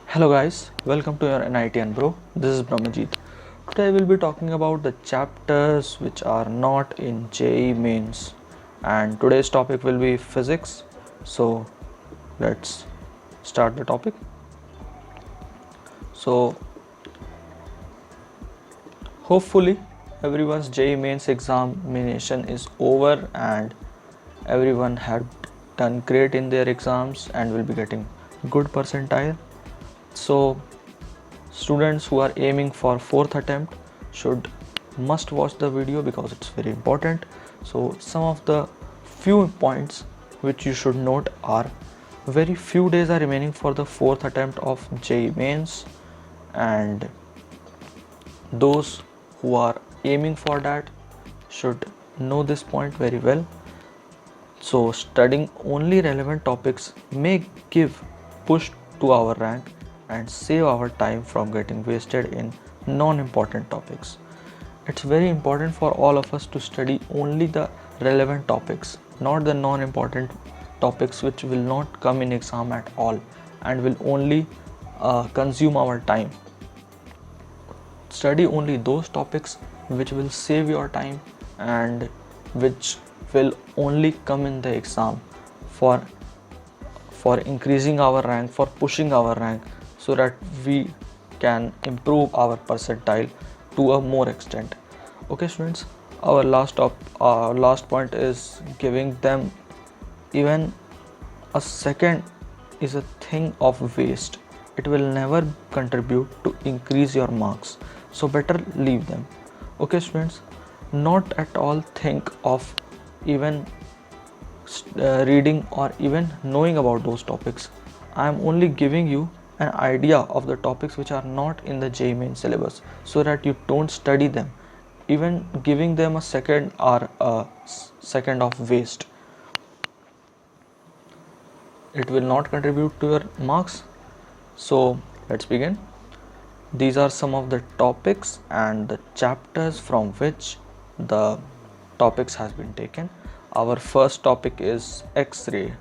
Hello guys, welcome to your NITN Bro. This is Brahmajit. Today we'll be talking about the chapters which are not in JEE mains, and today's topic will be physics. So let's start the topic. So hopefully everyone's JEE mains examination is over and everyone had done great in their exams and will be getting good percentile. So students who are aiming for fourth attempt must watch the video because it's very important. So some of the few points which you should note are: very few days are remaining for the fourth attempt of JEE mains, and those who are aiming for that should know this point very well. So studying only relevant topics may give push to our rank and save our time from getting wasted in non-important topics. It's very important for all of us to study only the relevant topics, not the non-important topics which will not come in exam at all and will only consume our time. Study only those topics which will save your time and which will only come in the exam for increasing our rank, for pushing our rank, so that we can improve our percentile to a more extent. Okay students, our last point is giving them even a second is a thing of waste. It will never contribute to increase your marks, so better leave them. Okay students, not at all think of even reading or even knowing about those topics. I am only giving you an idea of the topics which are not in the JEE main syllabus so that you don't study them. Even giving them a second or a second of waste, it will not contribute to your marks. So let's begin. These are some of the topics and the chapters from which the topics has been taken. Our first topic is X-ray.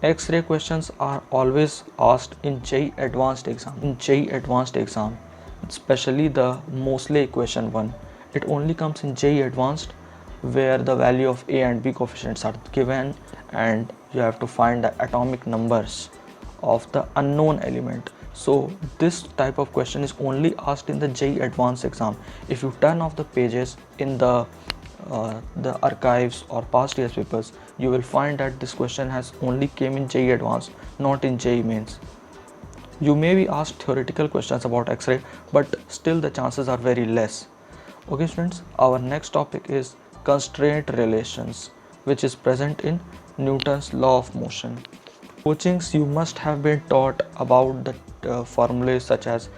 X-ray questions are always asked in JEE Advanced exam. Especially the Mosley equation one. It only comes in JEE Advanced, where the value of A and B coefficients are given and you have to find the atomic numbers of the unknown element. So this type of question is only asked in the JEE Advanced exam. If you turn off the pages in the archives or past years papers, you will find that this question has only came in JEE Advanced, not in JEE mains. You may be asked theoretical questions about X-ray, but still the chances are very less. Okay students, our next topic is constraint relations, which is present in Newton's law of motion. Coachings, you must have been taught about the formulas such as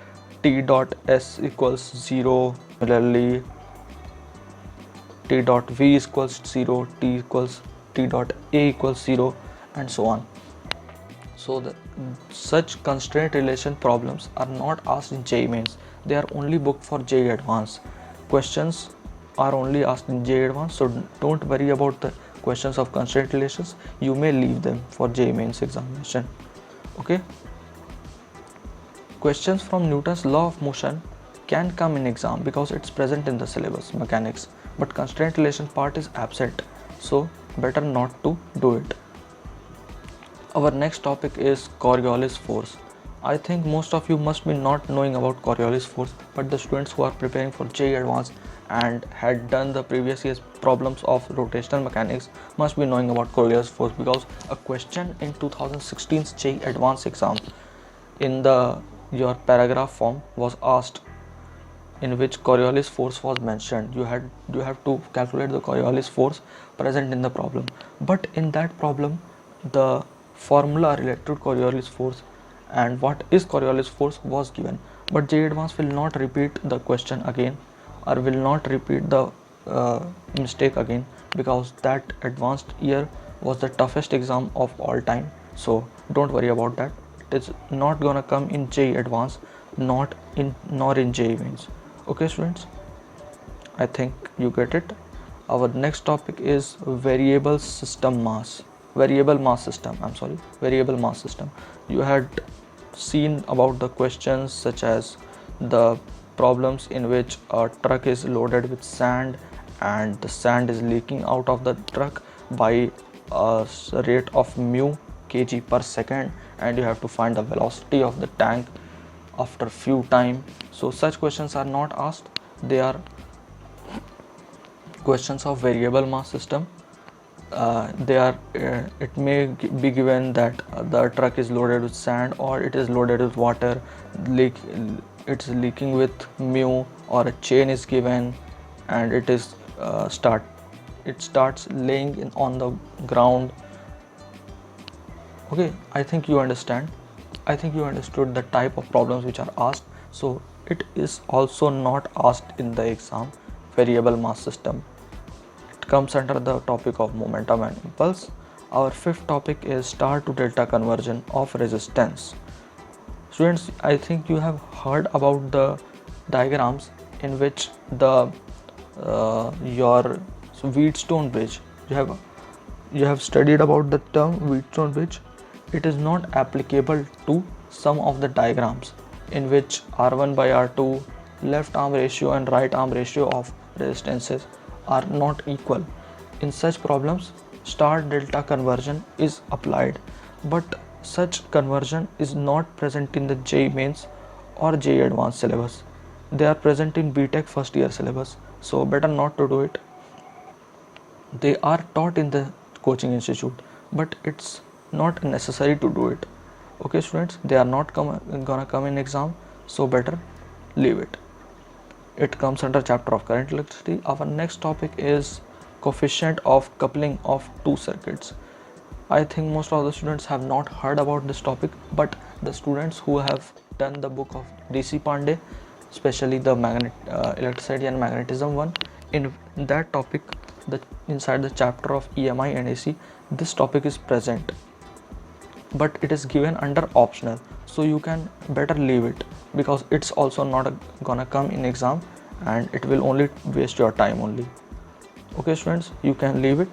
T dot S equals 0, similarly T dot V equals 0, T dot A equals 0, and so on. So such constraint relation problems are not asked in JEE mains. They are only booked for JEE Advanced. Questions are only asked in JEE Advanced, so don't worry about the questions of constraint relations. You may leave them for JEE mains examination. Okay. Questions from Newton's law of motion can come in exam because it's present in the syllabus mechanics, but constraint relation part is absent, so better not to do it. Our next topic is Coriolis force. I think most of you must be not knowing about Coriolis force, but the students who are preparing for JEE Advanced and had done the previous year's problems of rotational mechanics must be knowing about Coriolis force, because a question in 2016's JEE Advanced exam in your paragraph form was asked, in which Coriolis force was mentioned. You have to calculate the Coriolis force present in the problem, but in that problem the formula related to Coriolis force and what is Coriolis force was given, but JEE Advanced will not repeat the question again or will not repeat the mistake again, because that advanced year was the toughest exam of all time. So don't worry about that. It's not gonna come in JEE Advanced, nor in JEE mains. Okay students, I think you get it. Our next topic is variable system mass, variable mass system. Variable mass system. You had seen about the questions such as the problems in which a truck is loaded with sand and the sand is leaking out of the truck by a rate of mu kg per second, and you have to find the velocity of the tank after few time. So such questions are not asked, they are questions of variable mass system. It may be given that the truck is loaded with sand, or it is loaded with water, it's leaking with mu, or a chain is given and it is starts laying on the ground. Okay, I think you understood the type of problems which are asked. So it is also not asked in the exam. Variable mass system, it comes under the topic of momentum and impulse. Our fifth topic is star to delta conversion of resistance. Students, I think you have heard about the diagrams in which the your Wheatstone bridge, you have studied about the term Wheatstone bridge. It is not applicable to some of the diagrams in which R1 by R2, left arm ratio and right arm ratio of resistances are not equal. In such problems, star delta conversion is applied, but such conversion is not present in the JEE Mains or JEE Advanced syllabus. They are present in BTech first year syllabus, so better not to do it. They are taught in the coaching institute, but it's not necessary to do it. Okay students, they are not gonna come in exam, so better leave it. It comes under chapter of current electricity. Our next topic is coefficient of coupling of two circuits. I think most of the students have not heard about this topic, but the students who have done the book of DC Pandey, especially the electricity and magnetism one, in that topic, inside the chapter of EMI and AC, this topic is present, but it is given under optional, so you can better leave it because it's also not gonna come in exam and it will only waste your time only. Okay students, you can leave it.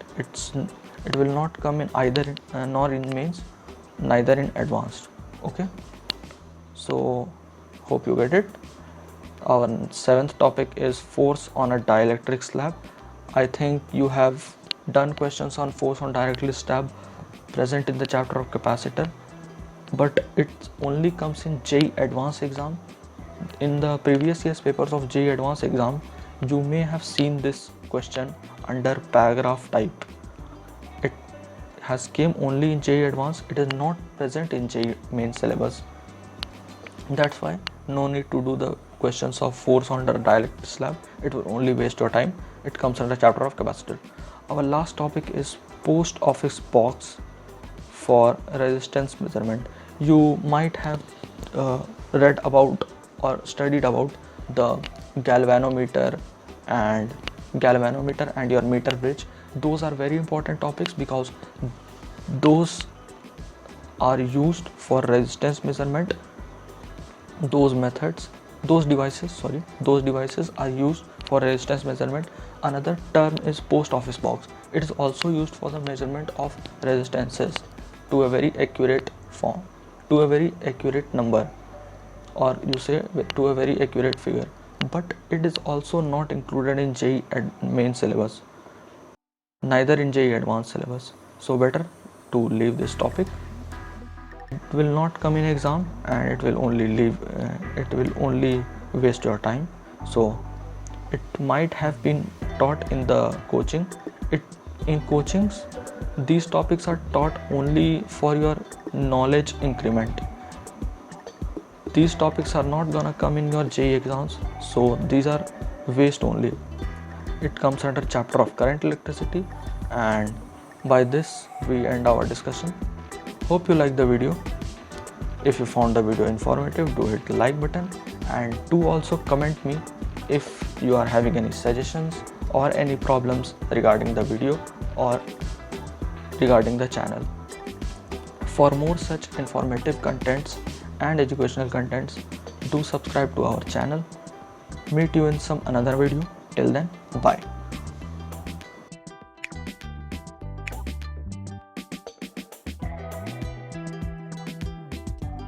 It will not come in either nor in mains, neither in advanced. Okay, so hope you get it. Our seventh topic is force on a dielectric slab. I think you have done questions on force on dielectric slab present in the chapter of capacitor, but it only comes in JEE Advanced exam. In the previous year's papers of JEE Advanced exam, you may have seen this question under paragraph type. It has came only in JEE Advanced. It is not present in JEE Main syllabus. That's why no need to do the questions of force on the dielectric slab. It will only waste your time. It comes under chapter of capacitor. Our last topic is post office box for resistance measurement. You might have read about or studied about the galvanometer and your meter bridge. Those are very important topics because those are used for resistance measurement. Those devices are used for resistance measurement. Another term is post office box. It is also used for the measurement of resistances to a very accurate form, to a very accurate number, or you say to a very accurate figure, but it is also not included in JEE Main syllabus, neither in JEE Advanced syllabus, so better to leave this topic. It will not come in exam and it will only waste your time. So it might have been taught in the coaching. In coachings, these topics are taught only for your knowledge increment. These topics are not gonna come in your JEE exams, so these are waste only. It comes under chapter of current electricity, and by this we end our discussion. Hope you like the video. If you found the video informative, do hit the like button, and do also comment me if you are having any suggestions or any problems regarding the video or regarding the channel. For more such informative contents and educational contents, do subscribe to our channel. Meet you in some another video. Till then, bye.